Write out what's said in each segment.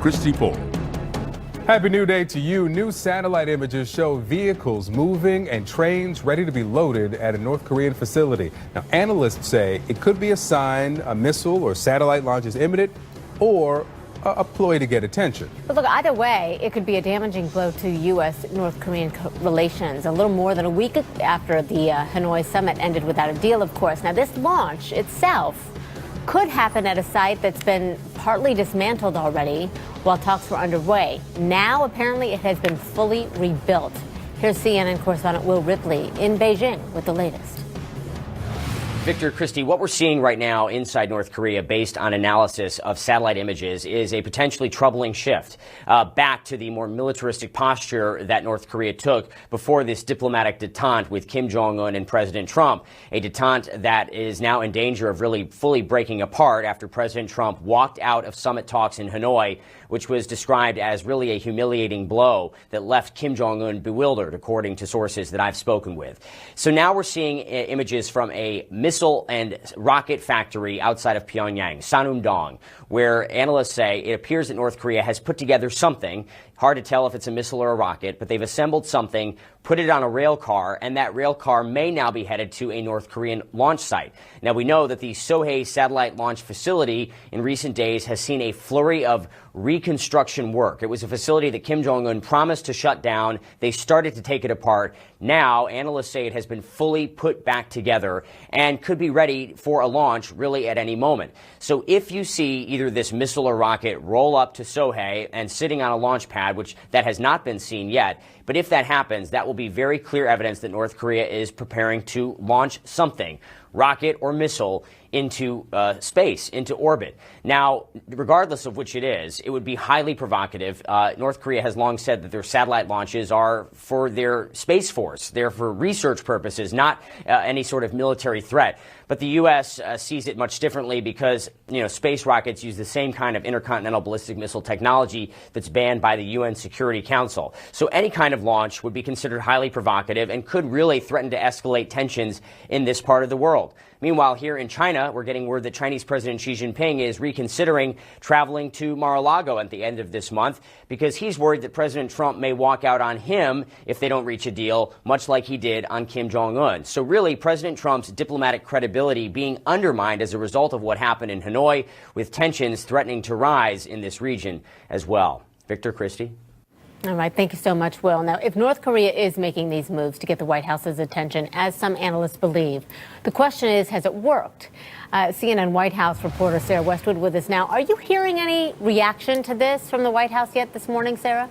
Christy Paul. Happy New Day to you. New satellite images show vehicles moving and trains ready to be loaded at a North Korean facility. Now, analysts say it could be a sign a missile or satellite launch is imminent, or a ploy to get attention. But look, either way, it could be a damaging blow to U.S.-North Korean relations. A little more than a week after the Hanoi summit ended without a deal, of course. Now, this launch itself could happen at a site that's been partly dismantled already while talks were underway. Now, apparently, it has been fully rebuilt. Here's CNN correspondent Will Ripley in Beijing with the latest. Victor, Christy, what we're seeing right now inside North Korea, based on analysis of satellite images, is a potentially troubling shift back to the more militaristic posture that North Korea took before this diplomatic detente with Kim Jong-un and President Trump, a detente that is now in danger of really fully breaking apart after President Trump walked out of summit talks in Hanoi, which was described as really a humiliating blow that left Kim Jong-un bewildered, according to sources that I've spoken with. So now we're seeing images from a missile and rocket factory outside of Pyongyang, Sanumdong, where analysts say it appears that North Korea has put together something. Hard to tell if it's a missile or a rocket, but they've assembled something, put it on a rail car, and that rail car may now be headed to a North Korean launch site. Now, we know that the Sohae satellite launch facility in recent days has seen a flurry of reconstruction work. It was a facility that Kim Jong-un promised to shut down. They started to take it apart. Now, analysts say it has been fully put back together and could be ready for a launch really at any moment. So if you see either this missile or rocket roll up to Sohae and sitting on a launch pad, which that has not been seen yet, but if that happens, that will be very clear evidence that North Korea is preparing to launch something, rocket or missile, into space, into orbit. Now, regardless of which it is, it would be highly provocative. North Korea has long said that their satellite launches are for their space force. They're for research purposes, not any sort of military threat. But the U.S. Sees it much differently because, space rockets use the same kind of intercontinental ballistic missile technology that's banned by the UN Security Council. So any kind of launch would be considered highly provocative and could really threaten to escalate tensions in this part of the world. Meanwhile, here in China, we're getting word that Chinese President Xi Jinping is reconsidering traveling to Mar-a-Lago at the end of this month because he's worried that President Trump may walk out on him if they don't reach a deal, much like he did on Kim Jong-un. So really, President Trump's diplomatic credibility being undermined as a result of what happened in Hanoi, with tensions threatening to rise in this region as well. Victor, Christy. All right. Thank you so much, Will. Now, if North Korea is making these moves to get the White House's attention, as some analysts believe, the question is, has it worked? CNN White House reporter Sarah Westwood with us now. Are you hearing any reaction to this from the White House yet this morning, Sarah?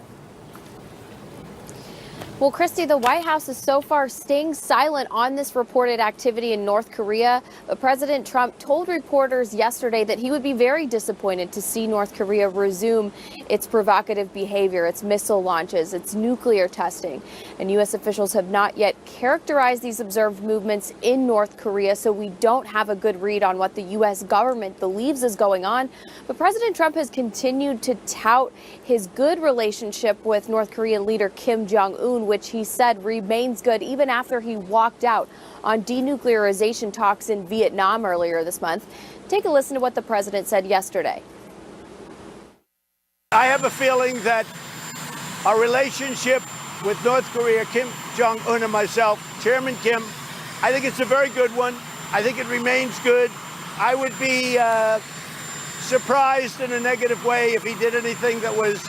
Well, Christy, the White House is so far staying silent on this reported activity in North Korea. But President Trump told reporters yesterday that he would be very disappointed to see North Korea resume its provocative behavior, its missile launches, its nuclear testing. And U.S. officials have not yet characterized these observed movements in North Korea, so we don't have a good read on what the U.S. government believes is going on. But President Trump has continued to tout his good relationship with North Korean leader Kim Jong-un, which he said remains good even after he walked out on denuclearization talks in Vietnam earlier this month. Take a listen to what the president said yesterday. I have a feeling that our relationship with North Korea, Kim Jong-un and myself, Chairman Kim, I think it's a very good one. I think it remains good. I would be surprised in a negative way if he did anything that was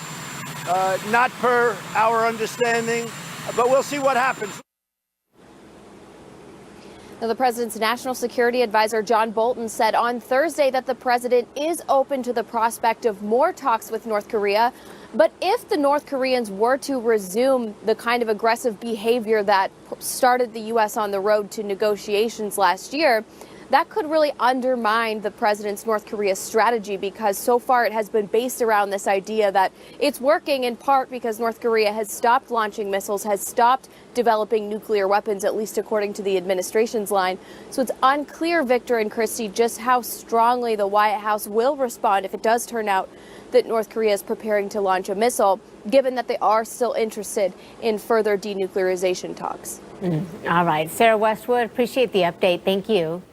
not per our understanding. But we'll see what happens. Now, the president's national security advisor, John Bolton, said on Thursday that the president is open to the prospect of more talks with North Korea. But if the North Koreans were to resume the kind of aggressive behavior that started the U.S. on the road to negotiations last year, that could really undermine the president's North Korea strategy, because so far it has been based around this idea that it's working in part because North Korea has stopped launching missiles, has stopped developing nuclear weapons, at least according to the administration's line. So it's unclear, Victor and Christy, just how strongly the White House will respond if it does turn out that North Korea is preparing to launch a missile, given that they are still interested in further denuclearization talks. All right. Sarah Westwood, appreciate the update. Thank you.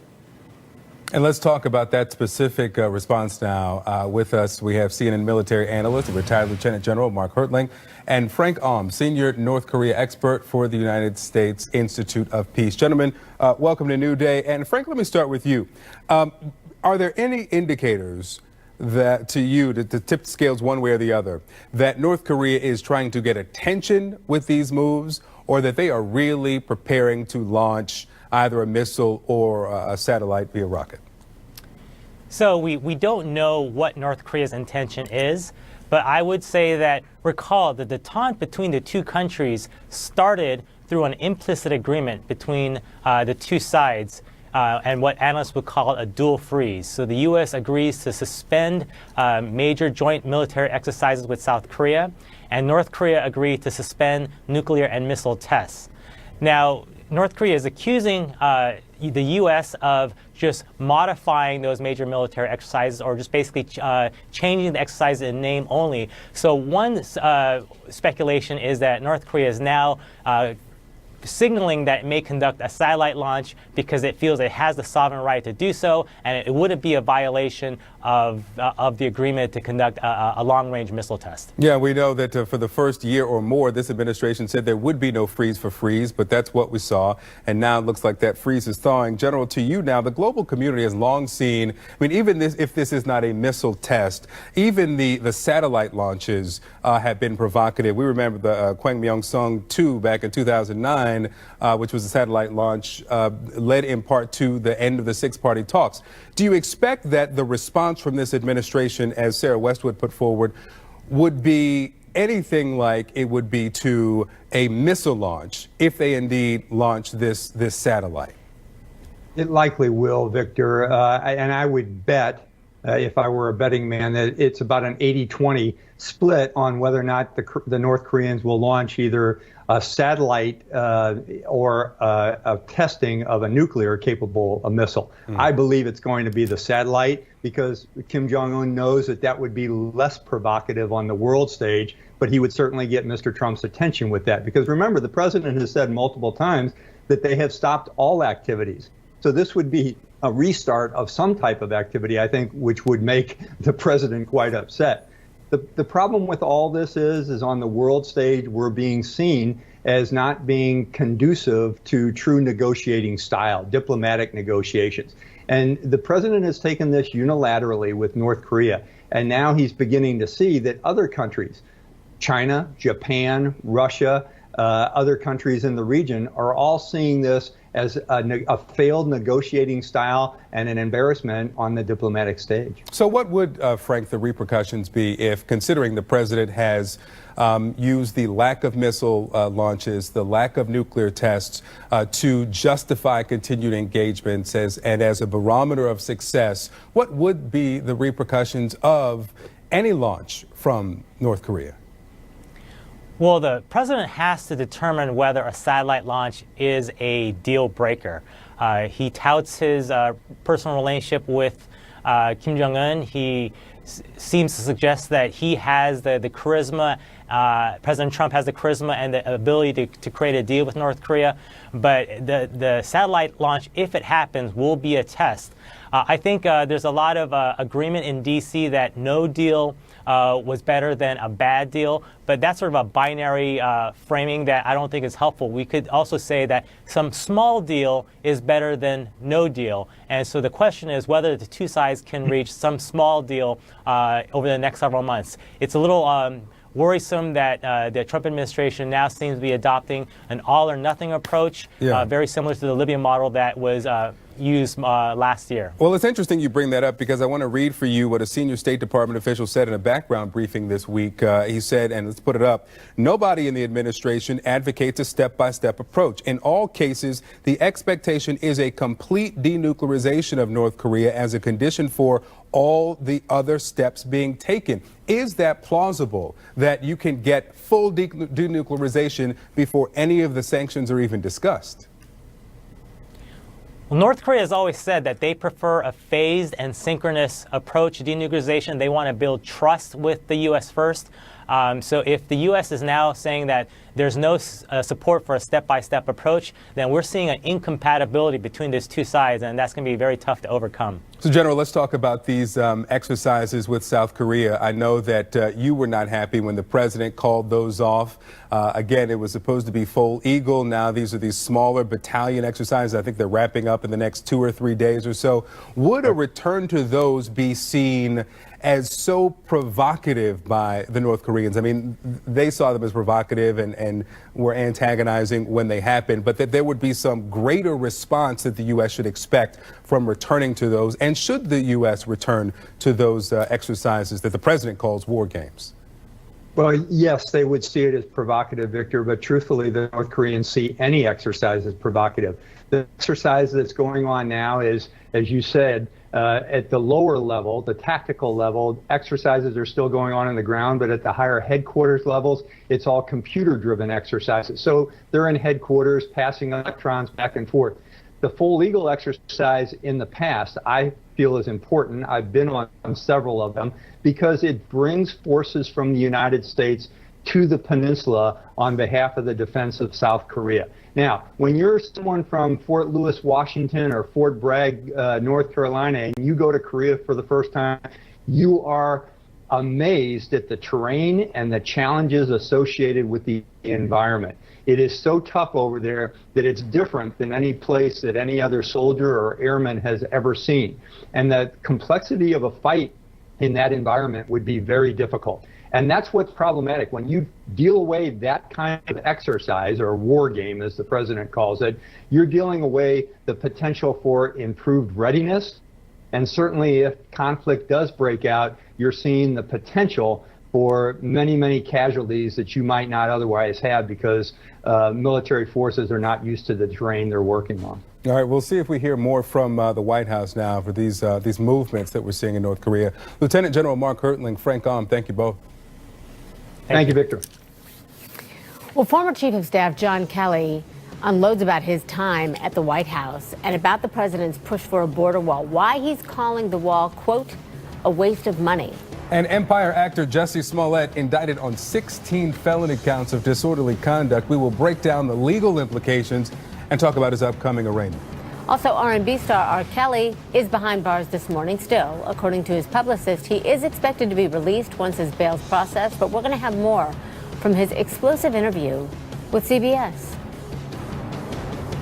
And let's talk about that specific response now. With us, we have CNN military analyst, retired Lieutenant General Mark Hertling, and Frank Aum, senior North Korea expert for the United States Institute of Peace. Gentlemen, welcome to New Day. And Frank, let me start with you. Are there any indicators that to you, to tip the scales one way or the other, that North Korea is trying to get attention with these moves, or that they are really preparing to launch either a missile or a satellite via rocket? So we don't know what North Korea's intention is, but I would say that recall that the detente between the two countries started through an implicit agreement between the two sides and what analysts would call a dual freeze. So the U.S. agrees to suspend major joint military exercises with South Korea, and North Korea agreed to suspend nuclear and missile tests. Now, North Korea is accusing the U.S. of just modifying those major military exercises, or just basically changing the exercise in name only. So one speculation is that North Korea is now signaling that it may conduct a satellite launch because it feels it has the sovereign right to do so, and it wouldn't be a violation of the agreement to conduct a long-range missile test. Yeah, we know that for the first year or more, this administration said there would be no freeze for freeze, but that's what we saw, and now it looks like that freeze is thawing. General, to you now, the global community has long seen, I mean, even this, if this is not a missile test, even the satellite launches have been provocative. We remember the Kwangmyongsung 2 back in 2009, which was a satellite launch, led in part to the end of the six-party talks. Do you expect that the response from this administration, as Sarah Westwood put forward, would be anything like it would be to a missile launch if they indeed launch this satellite? It likely will, Victor. And I would bet, if I were a betting man, that it's about an 80-20 split on whether or not the North Koreans will launch either a satellite or a testing of a nuclear-capable missile. I believe it's going to be the satellite because Kim Jong-un knows that would be less provocative on the world stage, but he would certainly get Mr. Trump's attention with that. Because remember, the president has said multiple times that they have stopped all activities. So this would be a restart of some type of activity, I think, which would make the president quite upset. The problem with all this is on the world stage, we're being seen as not being conducive to true negotiating style, diplomatic negotiations. And the president has taken this unilaterally with North Korea. And now he's beginning to see that other countries, China, Japan, Russia, other countries in the region are all seeing this as a failed negotiating style and an embarrassment on the diplomatic stage. So what would, Frank, the repercussions be if, considering the president has used the lack of missile launches, the lack of nuclear tests to justify continued engagements and as a barometer of success, what would be the repercussions of any launch from North Korea? Well, the president has to determine whether a satellite launch is a deal breaker. He touts his personal relationship with Kim Jong-un. He seems to suggest that he has the charisma, President Trump has the charisma and the ability to create a deal with North Korea. But the satellite launch, if it happens, will be a test. I think there's a lot of agreement in D.C. that no deal was better than a bad deal, but that's sort of a binary framing that I don't think is helpful. We could also say that some small deal is better than no deal. And so the question is whether the two sides can reach some small deal over the next several months. It's a little worrisome that the Trump administration now seems to be adopting an all-or-nothing approach, very similar to the Libyan model that was used last year. Well, it's interesting you bring that up because I want to read for you what a senior State Department official said in a background briefing this week. He said, and let's put it up, nobody in the administration advocates a step-by-step approach. In all cases, the expectation is a complete denuclearization of North Korea as a condition for all the other steps being taken. Is that plausible that you can get full denuclearization before any of the sanctions are even discussed? Well, North Korea has always said that they prefer a phased and synchronous approach to denuclearization. They want to build trust with the U.S. first. So if the U.S. is now saying that there's no support for a step-by-step approach, then we're seeing an incompatibility between these two sides, and that's going to be very tough to overcome. So, General, let's talk about these exercises with South Korea. I know that you were not happy when the president called those off. Again, it was supposed to be full Eagle. Now these are these smaller battalion exercises. I think they're wrapping up in the next 2 or 3 days or so. Would a return to those be seen as so provocative by the North Koreans? I mean, they saw them as provocative and were antagonizing when they happened, but that there would be some greater response that the U.S. should expect from returning to those. And should the U.S. return to those exercises that the president calls war games? Well, yes, they would see it as provocative, Victor, but truthfully, the North Koreans see any exercise as provocative. The exercise that's going on now is, as you said, at the lower level, the tactical level, exercises are still going on the ground, but at the higher headquarters levels, it's all computer-driven exercises. So they're in headquarters, passing electrons back and forth. The full Eagle exercise in the past, I feel is important. I've been on several of them because it brings forces from the United States to the peninsula on behalf of the defense of South Korea. Now, when you're someone from Fort Lewis, Washington, or Fort Bragg, North Carolina, and you go to Korea for the first time, you are amazed at the terrain and the challenges associated with the environment. It is so tough over there that it's different than any place that any other soldier or airman has ever seen. And the complexity of a fight in that environment would be very difficult. And that's what's problematic. When you deal away that kind of exercise, or war game, as the president calls it, you're dealing away the potential for improved readiness. And certainly if conflict does break out, you're seeing the potential for many, many casualties that you might not otherwise have because military forces are not used to the terrain they're working on. All right, we'll see if we hear more from the White House now for these movements that we're seeing in North Korea. Lieutenant General Mark Hertling, Frank Alm, thank you both. Thank you, Victor. Well, former Chief of Staff John Kelly unloads about his time at the White House and about the president's push for a border wall, why he's calling the wall, quote, a waste of money. And Empire actor Jussie Smollett indicted on 16 felony counts of disorderly conduct. We will break down the legal implications and talk about his upcoming arraignment. Also, R&B star R. Kelly is behind bars this morning still. According to his publicist, he is expected to be released once his bail's processed, but we're going to have more from his explosive interview with CBS.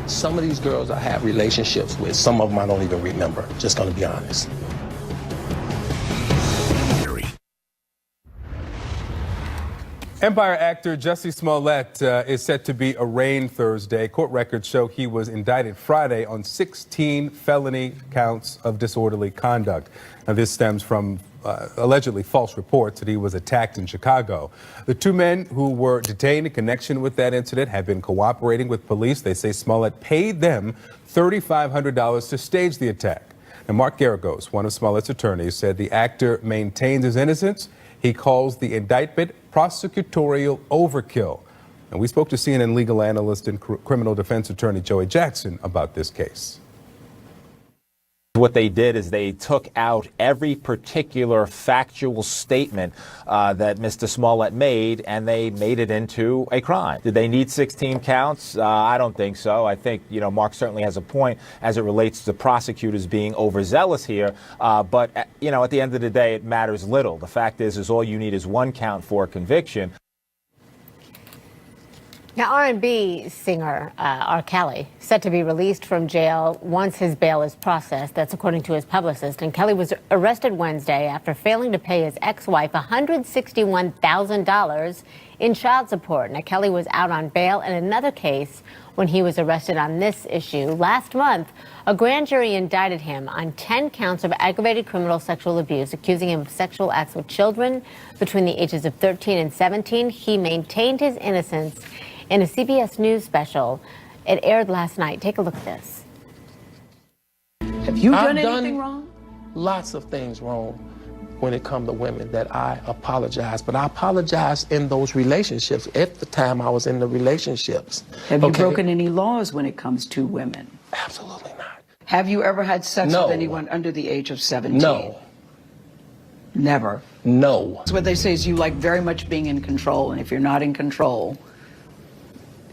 Some of these girls I have relationships with, some of them I don't even remember, just going to be honest. Empire actor Jussie Smollett is set to be arraigned Thursday. Court records show he was indicted Friday on 16 felony counts of disorderly conduct. Now, this stems from allegedly false reports that he was attacked in Chicago. The two men who were detained in connection with that incident have been cooperating with police. They say Smollett paid them $3,500 to stage the attack. Now, Mark Geragos, one of Smollett's attorneys, said the actor maintains his innocence. He calls the indictment prosecutorial overkill. And we spoke to CNN legal analyst and criminal defense attorney Joey Jackson about this case. What they did is they took out every particular factual statement that Mr. Smollett made, and they made it into a crime. Did they need 16 counts? I don't think so. I think, Mark certainly has a point as it relates to prosecutors being overzealous here. But, at the end of the day, it matters little. The fact is all you need is one count for conviction. Now, R&B singer R. Kelly set to be released from jail once his bail is processed. That's according to his publicist. And Kelly was arrested Wednesday after failing to pay his ex-wife $161,000 in child support. Now, Kelly was out on bail in another case when he was arrested on this issue. Last month, a grand jury indicted him on 10 counts of aggravated criminal sexual abuse, accusing him of sexual acts with children between the ages of 13 and 17. He maintained his innocence in a CBS News special. It aired last night. Take a look at this. Have you done anything wrong? Lots of things wrong when it comes to women that I apologize. But I apologize in those relationships at the time I was in the relationships. Have you broken any laws when it comes to women? Absolutely not. Have you ever had sex No. with anyone under the age of 17? No. Never. No. So what they say is you like very much being in control, and if you're not in control,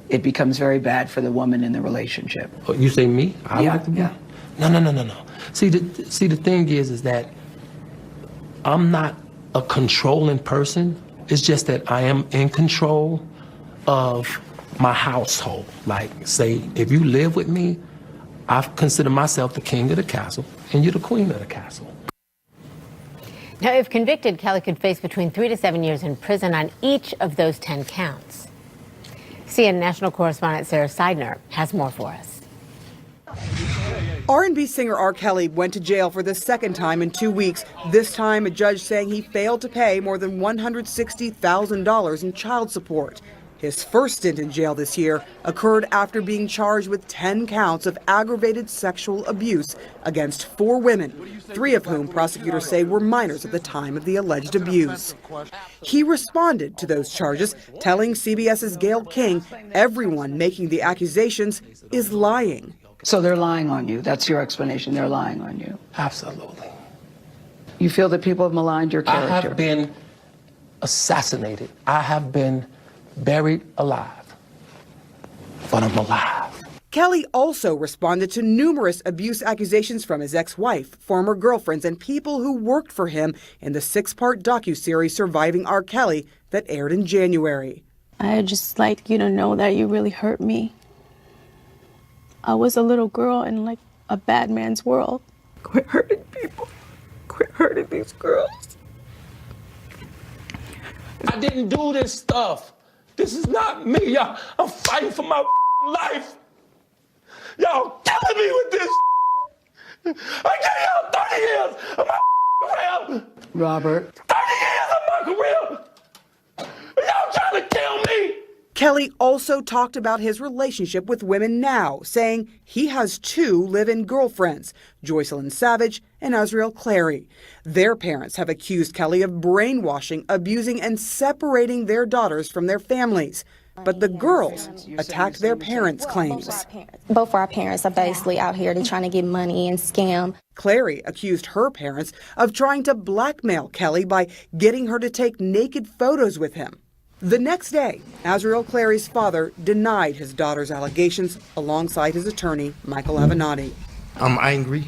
it becomes very bad for the woman in the relationship. Oh, you say me? I Yeah, like the yeah. woman? No. See, the thing is that I'm not a controlling person. It's just that I am in control of my household. Like, say, if you live with me, I consider myself the king of the castle, and you're the queen of the castle. Now, if convicted, Kelly could face between 3 to 7 years in prison on each of those 10 counts. CNN national correspondent Sarah Seidner has more for us. R&B singer R. Kelly went to jail for the second time in 2 weeks. This time, a judge saying he failed to pay more than $160,000 in child support. His first stint in jail this year occurred after being charged with 10 counts of aggravated sexual abuse against 4 women, 3 of whom prosecutors say were minors at the time of the alleged abuse. He responded to those charges, telling CBS's Gayle King everyone making the accusations is lying. So they're lying on you. That's your explanation. They're lying on you. Absolutely. You feel that people have maligned your character. I have been assassinated. I have been buried alive, but I'm alive. Kelly also responded to numerous abuse accusations from his ex-wife, former girlfriends, and people who worked for him in the 6-part docuseries Surviving R. Kelly that aired in January. I'd just like you to know that you really hurt me. I was a little girl in like a bad man's world. Quit hurting people. Quit hurting these girls. I didn't do this stuff. This is not me, y'all. I'm fighting for my life. Y'all killing me with this. I gave y'all 30 years of my career. Robert. 30 years of my career. Y'all trying to kill me. Kelly also talked about his relationship with women now, saying he has 2 live-in girlfriends, Joycelyn Savage and Azriel Clary. Their parents have accused Kelly of brainwashing, abusing, and separating their daughters from their families. But the girls attacked their parents' claims. Both of our parents are basically out here trying to get money and scam. Clary accused her parents of trying to blackmail Kelly by getting her to take naked photos with him. The next day, Azriel Clary's father denied his daughter's allegations alongside his attorney, Michael Avenatti. I'm angry.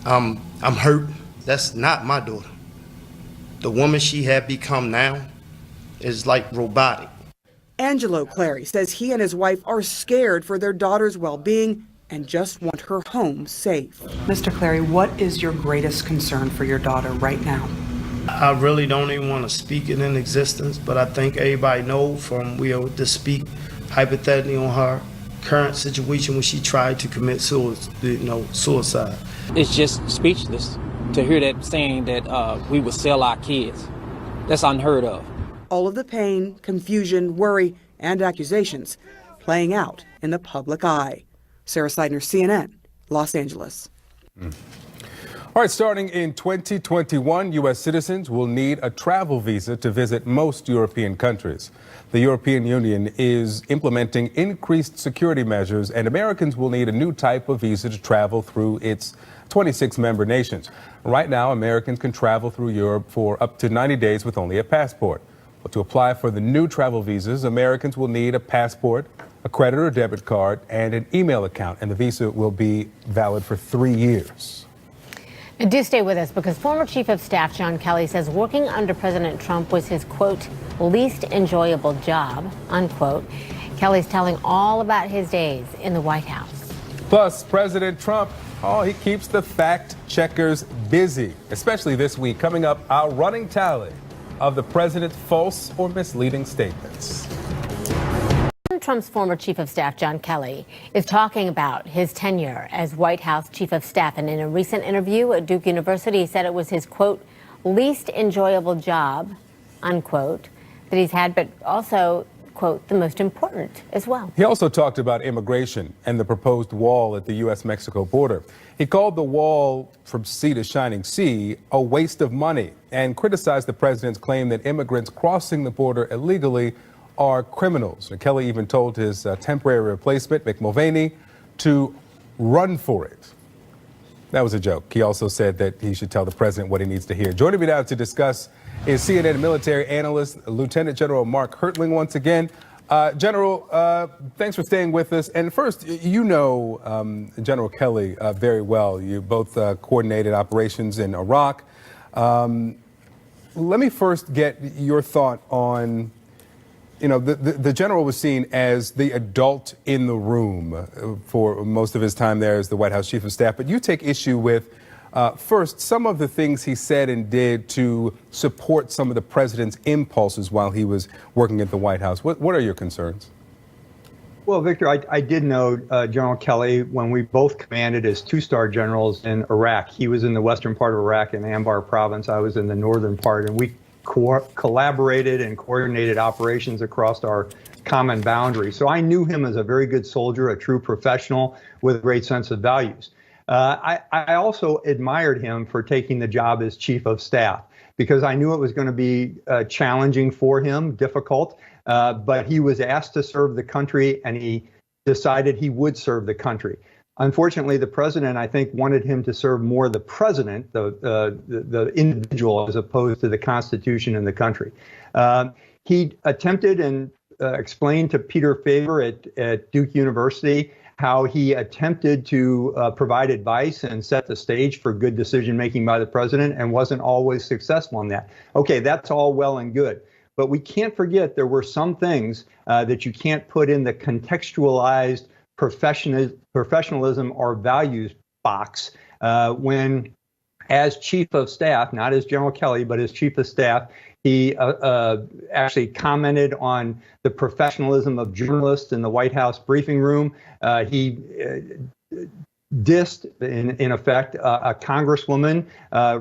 I'm hurt. That's not my daughter. The woman she had become now is like robotic. Angelo Clary says he and his wife are scared for their daughter's well-being and just want her home safe. Mr. Clary, what is your greatest concern for your daughter right now? I really don't even want to speak it in existence, but I think everybody knows from we able to speak hypothetically on her current situation when she tried to commit suicide. It's just speechless to hear that saying that we would sell our kids. That's unheard of. All of the pain, confusion, worry, and accusations playing out in the public eye. Sarah Seidner, CNN, Los Angeles. All right, starting in 2021, U.S. citizens will need a travel visa to visit most European countries. The European Union is implementing increased security measures, and Americans will need a new type of visa to travel through its 26 member nations. Right now, Americans can travel through Europe for up to 90 days with only a passport. But to apply for the new travel visas, Americans will need a passport, a credit or debit card, and an email account, and the visa will be valid for 3 years. And do stay with us because former Chief of Staff John Kelly says working under President Trump was his, quote, least enjoyable job, unquote. Kelly's telling all about his days in the White House. Plus, President Trump, he keeps the fact checkers busy, especially this week. Coming up, our running tally of the president's false or misleading statements. Trump's former Chief of Staff, John Kelly, is talking about his tenure as White House Chief of Staff. And in a recent interview at Duke University, he said it was his, quote, least enjoyable job, unquote, that he's had, but also, quote, the most important as well. He also talked about immigration and the proposed wall at the U.S.-Mexico border. He called the wall from sea to shining sea a waste of money and criticized the president's claim that immigrants crossing the border illegally are criminals. And Kelly even told his temporary replacement, Mick Mulvaney, to run for it. That was a joke. He also said that he should tell the president what he needs to hear. Joining me now to discuss is CNN military analyst, Lieutenant General Mark Hertling once again. General, thanks for staying with us. And first, you know General Kelly very well. You both coordinated operations in Iraq. Let me first get your thought on, you know, the general was seen as the adult in the room for most of his time there as the White House Chief of Staff. But you take issue with, first, some of the things he said and did to support some of the president's impulses while he was working at the White House. What are your concerns? Well, Victor, I did know General Kelly when we both commanded as two-star generals in Iraq. He was in the western part of Iraq in Anbar province. I was in the northern part, and we collaborated and coordinated operations across our common boundary. So I knew him as a very good soldier, a true professional with a great sense of values. I also admired him for taking the job as Chief of Staff because I knew it was going to be challenging for him, difficult, but he was asked to serve the country and he decided he would serve the country. Unfortunately, the president, I think, wanted him to serve more the president, the individual, as opposed to the Constitution and the country. He attempted and explained to Peter Faber at Duke University how he attempted to provide advice and set the stage for good decision making by the president and wasn't always successful in that. Okay, that's all well and good. But we can't forget there were some things that you can't put in the contextualized professionalism or values box when, as Chief of Staff, not as General Kelly, but as Chief of Staff, he actually commented on the professionalism of journalists in the White House briefing room. He dissed, in effect, a congresswoman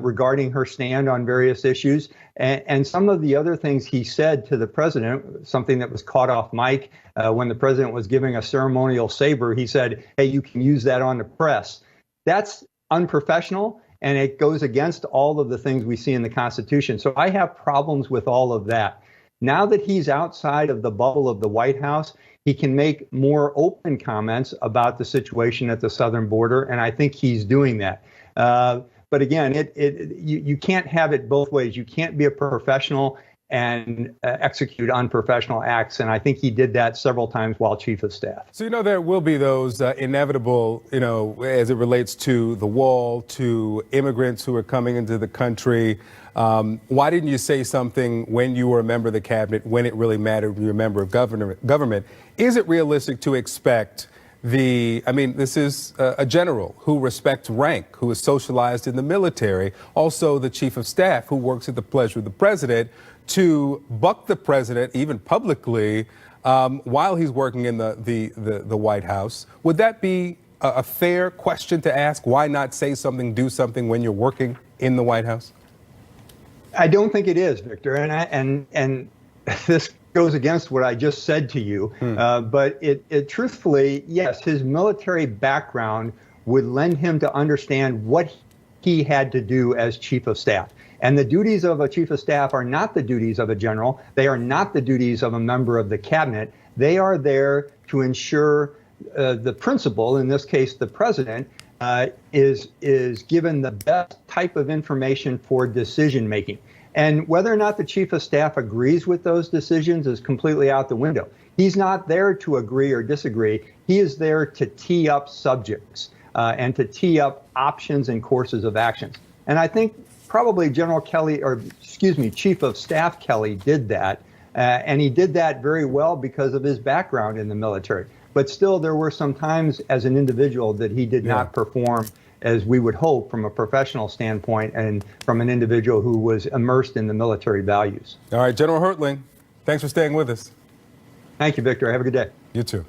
regarding her stand on various issues. And some of the other things he said to the president, something that was caught off mic when the president was giving a ceremonial saber, he said, hey, you can use that on the press. That's unprofessional, and it goes against all of the things we see in the Constitution. So I have problems with all of that. Now that he's outside of the bubble of the White House, he can make more open comments about the situation at the southern border, and I think he's doing that. But again, you can't have it both ways. You can't be a professional and execute unprofessional acts, and I think he did that several times while Chief of Staff. So, you know, there will be those inevitable, you know, as it relates to the wall, to immigrants who are coming into the country. Why didn't you say something when you were a member of the cabinet, when it really mattered, when you were a member of government? Is it realistic to expect this is a general who respects rank, who is socialized in the military, also the Chief of Staff who works at the pleasure of the president, to buck the president, even publicly, while he's working in the White House? Would that be a fair question to ask? Why not say something, do something when you're working in the White House? I don't think it is, Victor, and this goes against what I just said to you. But it truthfully, yes, his military background would lend him to understand what he had to do as Chief of Staff. And the duties of a Chief of Staff are not the duties of a general. They are not the duties of a member of the cabinet. They are there to ensure the principal, in this case the president, is given the best type of information for decision making. And whether or not the Chief of Staff agrees with those decisions is completely out the window. He's not there to agree or disagree. He is there to tee up subjects and to tee up options and courses of action. And I think probably Chief of Staff Kelly did that. And he did that very well because of his background in the military. But still, there were some times as an individual that he did not perform as we would hope from a professional standpoint and from an individual who was immersed in the military values. All right, General Hertling, thanks for staying with us. Thank you, Victor. Have a good day. You too.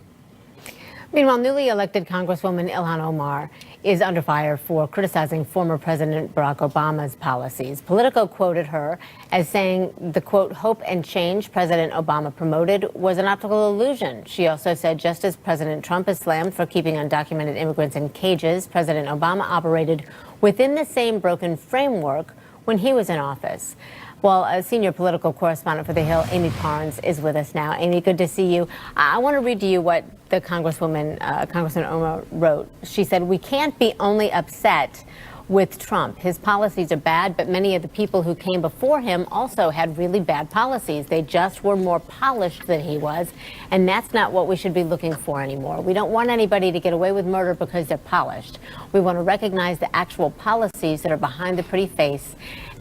Meanwhile, newly elected Congresswoman Ilhan Omar is under fire for criticizing former President Barack Obama's policies. Politico quoted her as saying the, quote, hope and change President Obama promoted was an optical illusion. She also said just as President Trump is slammed for keeping undocumented immigrants in cages, President Obama operated within the same broken framework when he was in office. Well, a senior political correspondent for The Hill, Amy Parnes, is with us now. Amy, good to see you. I want to read to you what the Congressman Omar wrote. She said, "We can't be only upset with Trump. His policies are bad, but many of the people who came before him also had really bad policies. They just were more polished than he was, and that's not what we should be looking for anymore. We don't want anybody to get away with murder because they're polished. We want to recognize the actual policies that are behind the pretty face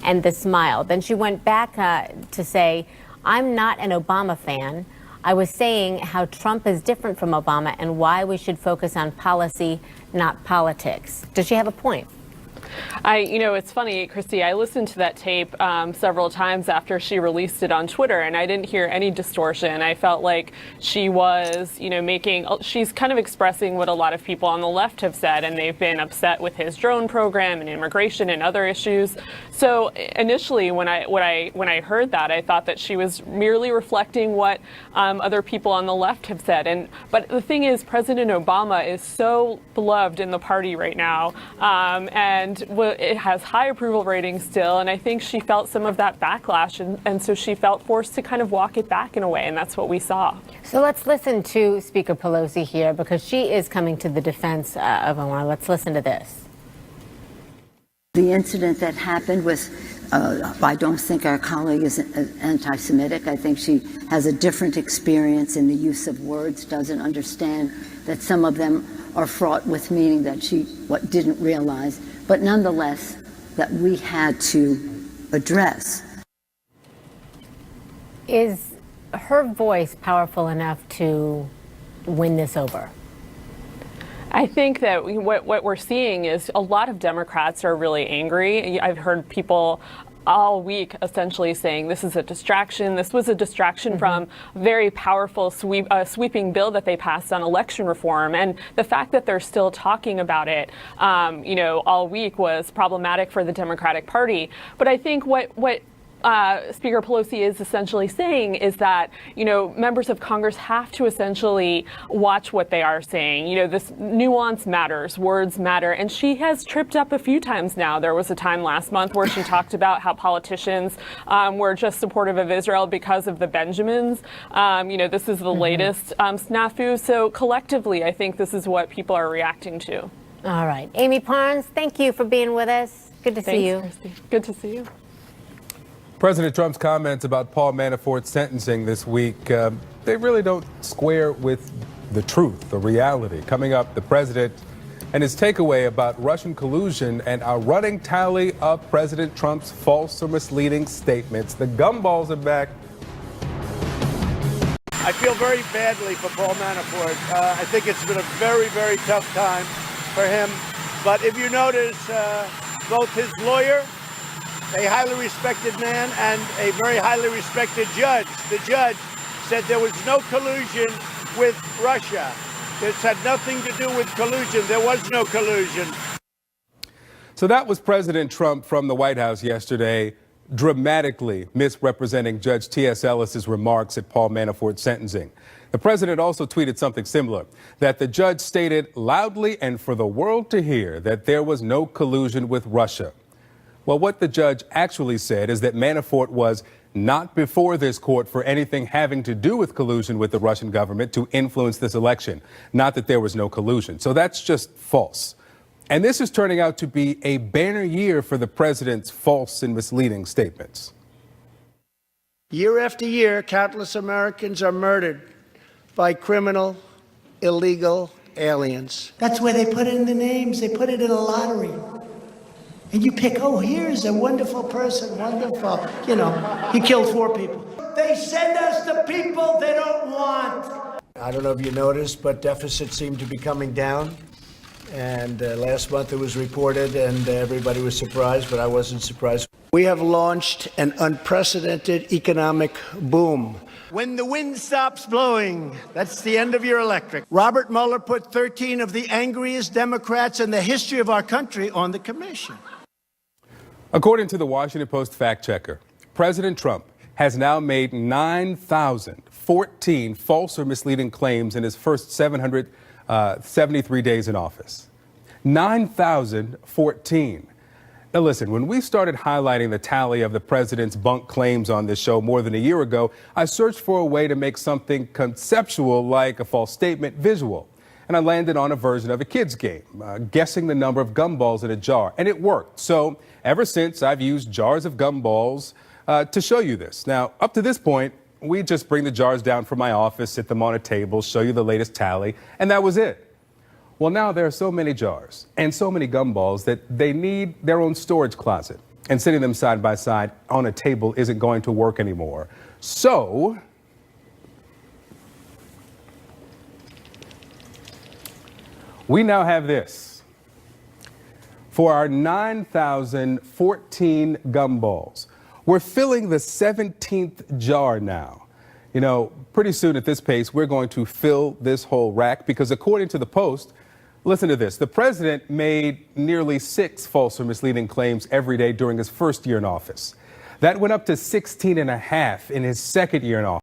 and the smile." Then she went back to say, "I'm not an Obama fan. I was saying how Trump is different from Obama and why we should focus on policy, not politics." Does she have a point? It's funny, Christy, I listened to that tape several times after she released it on Twitter, and I didn't hear any distortion. I felt like she was, she's kind of expressing what a lot of people on the left have said, and they've been upset with his drone program and immigration and other issues. So initially, when I heard that, I thought that she was merely reflecting what other people on the left have said. But the thing is, President Obama is so beloved in the party right now, and it has high approval ratings still, and I think she felt some of that backlash, and so she felt forced to kind of walk it back in a way, and that's what we saw. So let's listen to Speaker Pelosi here, because she is coming to the defense of Omar. Let's listen to this. The incident that happened was, I don't think our colleague is anti-Semitic. I think she has a different experience in the use of words, doesn't understand that some of them are fraught with meaning that she didn't realize, but nonetheless that we had to address. Is her voice powerful enough to win this over? I think that what we're seeing is a lot of Democrats are really angry. I've heard people all week essentially saying this is a distraction. This was a distraction from a very powerful sweeping bill that they passed on election reform. And the fact that they're still talking about it, all week was problematic for the Democratic Party. But I think what Speaker Pelosi is essentially saying is that, members of Congress have to essentially watch what they are saying. This nuance matters, words matter, and she has tripped up a few times now. There was a time last month where she talked about how politicians were just supportive of Israel because of the Benjamins. This is the latest snafu. So collectively, I think this is what people are reacting to. All right. Amy Parnes, thank you for being with us. Good to see you. Christy. Good to see you. President Trump's comments about Paul Manafort's sentencing this week, they really don't square with the truth, the reality. Coming up, the president and his takeaway about Russian collusion and our running tally of President Trump's false or misleading statements. The gumballs are back. I feel very badly for Paul Manafort. I think it's been a very, very tough time for him. But if you notice, both his lawyer, a highly respected man, and a very highly respected judge. The judge said there was no collusion with Russia. This had nothing to do with collusion. There was no collusion. So that was President Trump from the White House yesterday, dramatically misrepresenting Judge T.S. Ellis's remarks at Paul Manafort's sentencing. The president also tweeted something similar, that the judge stated loudly and for the world to hear that there was no collusion with Russia. Well, what the judge actually said is that Manafort was not before this court for anything having to do with collusion with the Russian government to influence this election, not that there was no collusion. So that's just false. And this is turning out to be a banner year for the president's false and misleading statements. Year after year, countless Americans are murdered by criminal, illegal aliens. That's where they put in the names. They put it in a lottery. And you pick, oh, here's a wonderful person, wonderful. He killed 4 people. They send us the people they don't want. I don't know if you noticed, but deficits seem to be coming down. And last month it was reported, and everybody was surprised, but I wasn't surprised. We have launched an unprecedented economic boom. When the wind stops blowing, that's the end of your electric. Robert Mueller put 13 of the angriest Democrats in the history of our country on the commission. According to the Washington Post fact checker, President Trump has now made 9,014 false or misleading claims in his first 773 days in office. 9,014. Now listen, when we started highlighting the tally of the president's bunk claims on this show more than a year ago, I searched for a way to make something conceptual like a false statement visual. And I landed on a version of a kid's game, guessing the number of gumballs in a jar. And it worked. So ever since, I've used jars of gumballs to show you this. Now, up to this point, we just bring the jars down from my office, sit them on a table, show you the latest tally, and that was it. Well, now there are so many jars and so many gumballs that they need their own storage closet. And sitting them side by side on a table isn't going to work anymore. So we now have this. For our 9,014 gumballs, we're filling the 17th jar now. You know, pretty soon at this pace, we're going to fill this whole rack because according to the Post, listen to this, the president made nearly 6 false or misleading claims every day during his first year in office. That went up to 16 and a half in his second year in office.